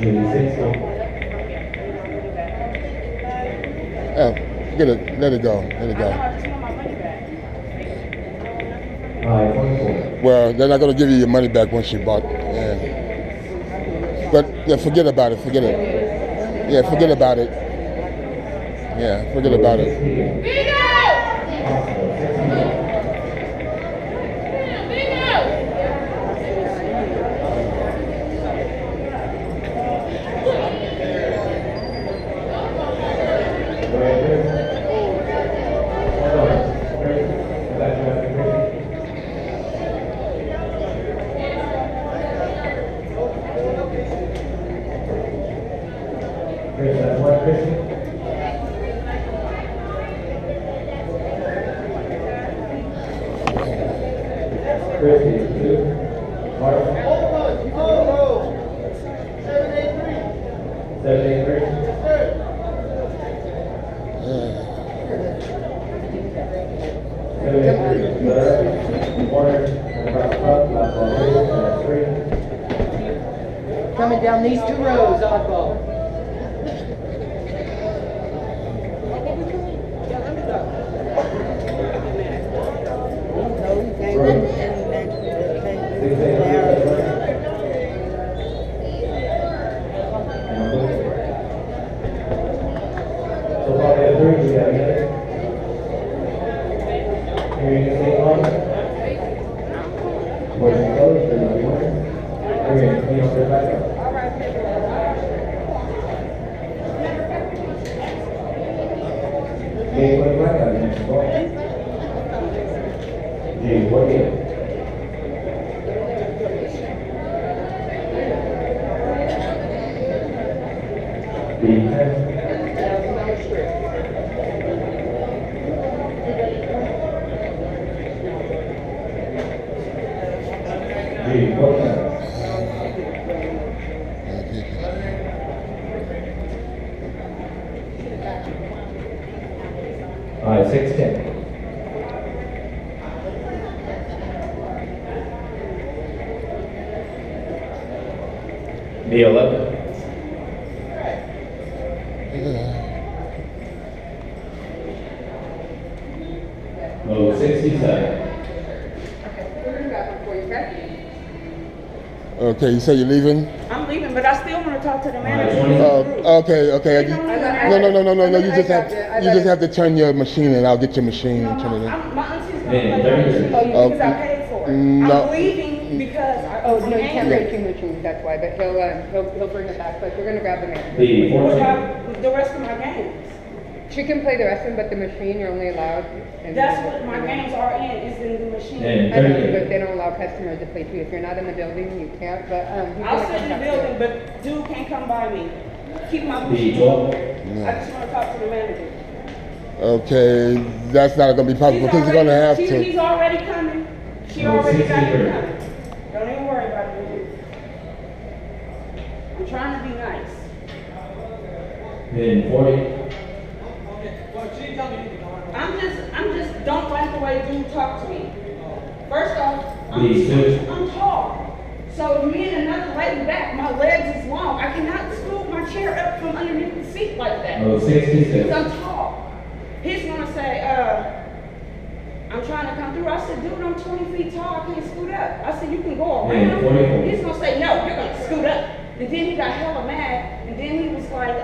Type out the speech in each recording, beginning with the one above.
Oh, get it. Let it go. Let it go. Well, they're not going to give you your money back once you bought. Yeah. But yeah, forget about it. Forget it. Yeah, forget about it. Yeah, forget about it. Coming down these 2 rows, oddball. All right, 610. B11. Oh, 67. Okay, you say you're leaving? I'm leaving, but I still want to talk to the manager. Okay. No. You just have to turn your machine in. I'll get your machine and turn it in. My auntie's going to play my machine because I paid for it. No. I'm leaving because Oh, no, you can't break 2 machines, that's why, but he'll bring it back, but we're gonna grab the manager. What about the rest of my games? She can play the rest of them, but the machine, you're only allowed. That's what my games are in, is in the machine. I know, but they don't allow customers to play too. If you're not in the building, you can't, but, I'll sit in the building, but dude can't come by me. Keep my machine open. I just want to talk to the manager. Okay, that's not going to be possible because you're going to have to. He's already coming. She already got him coming. Don't even worry about it. I'm trying to be nice. Then 40. I'm just don't like the way dude talk to me. First off, I'm tall. So me and another lady back, my legs is long. I cannot scoop my chair up from underneath the seat like that. Oh, 66. Because I'm tall. He's gonna say, I'm trying to come through. I said, dude, I'm 20 feet tall. I can't scoot up. I said, you can go around. He's gonna say, no, you're gonna scoot up. And then he got hella mad. And then he was like,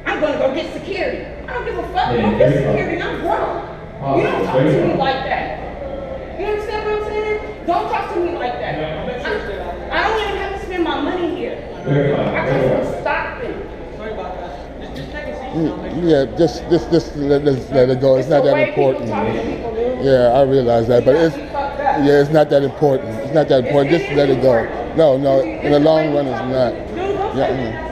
I'm gonna go get security. I don't give a fuck. Go get security. I'm grown. You don't talk to me like that. You understand what I'm saying? Don't talk to me like that. I don't even have to spend my money here. I come from Stockton. Sorry about that. Just take a seat. Yeah, just let it go. It's not that important. Yeah, I realize that, but it's not that important. It's not that important. Just let it go. No, in the long run, it's not. Yeah.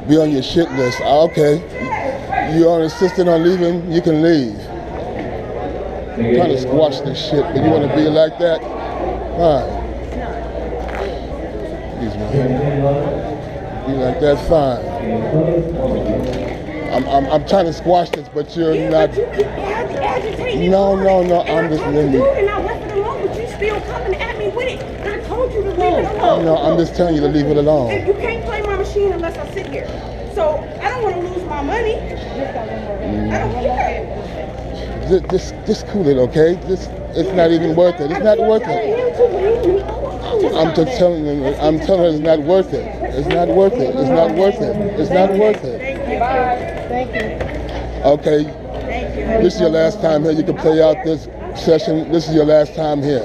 Be on your shit list. Okay. You're insisting on leaving, you can leave. I'm trying to squash this shit, but you want to be like that? Fine. Excuse me. Be like that, fine. I'm trying to squash this, but you're not. But you keep agitating. No. I'm just letting you. And I left it alone, but you still coming at me with it. I told you to Leave it alone. No, I'm just telling you to leave it alone. You can't play my machine unless I sit here. So I don't want to lose my money. I don't care. Just cool it, okay? It's not even worth it. It's not worth it. I'm just telling you. I'm telling her it's not worth it. It's not worth it. It's not worth it. It's not worth it. Thank you. Bye. Thank you. Okay. Thank you. This is your last time here. You can play out this session. This is your last time here.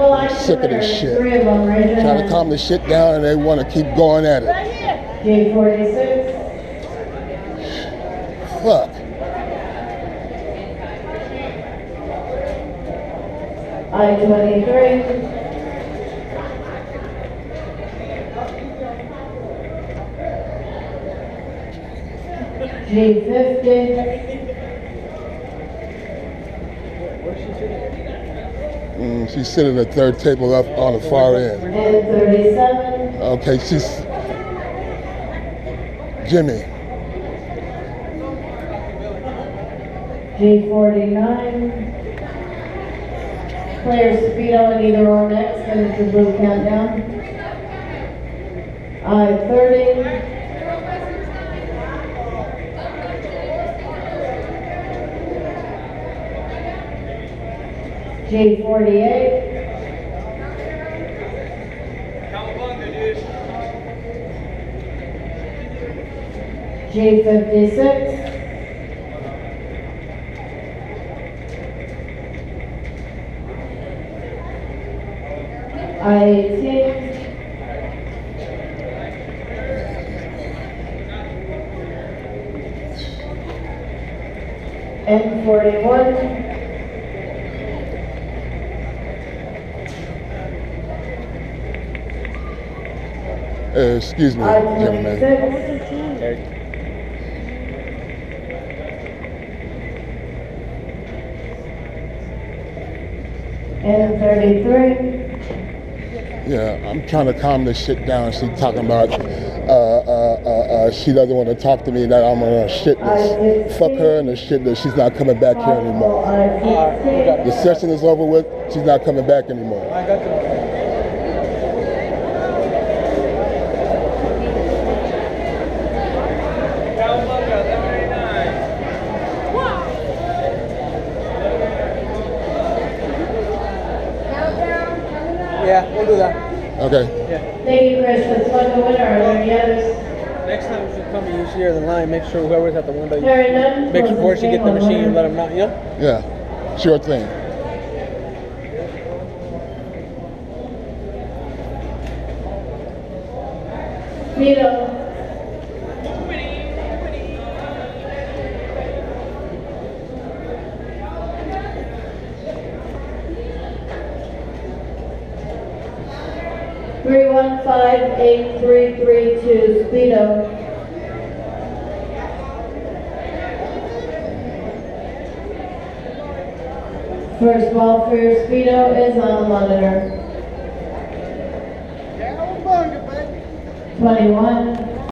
I'm sick of this shit. Trying to calm the shit down and they want to keep going at it. J46. Fuck. I-23. G50. She's sitting at the third table up on the far end. And 37. Okay, she's Jimmy. G49. Player Speedo and either or next, and it's a blue countdown. I-30. G48. G56. I-18. N41. Excuse me, gentlemen. N33. Yeah, I'm trying to calm this shit down. She's talking about she doesn't want to talk to me, that I'm on her shit list. Fuck her and the shit list. She's not coming back here anymore. The session is over with. She's not coming back anymore. I got you. Yeah, we'll do that. Okay. Yeah. Thank you, Chris. Let's find the winner. Are there any others? Next time you should come and you see her in the line, make sure whoever's at the window, Hearing none. make close sure she get the game on machine and let winner. them know. Yeah? Yeah, sure thing. Speedo. Three 158-332 Speedo. First ball for your Speedo is on the monitor. 21.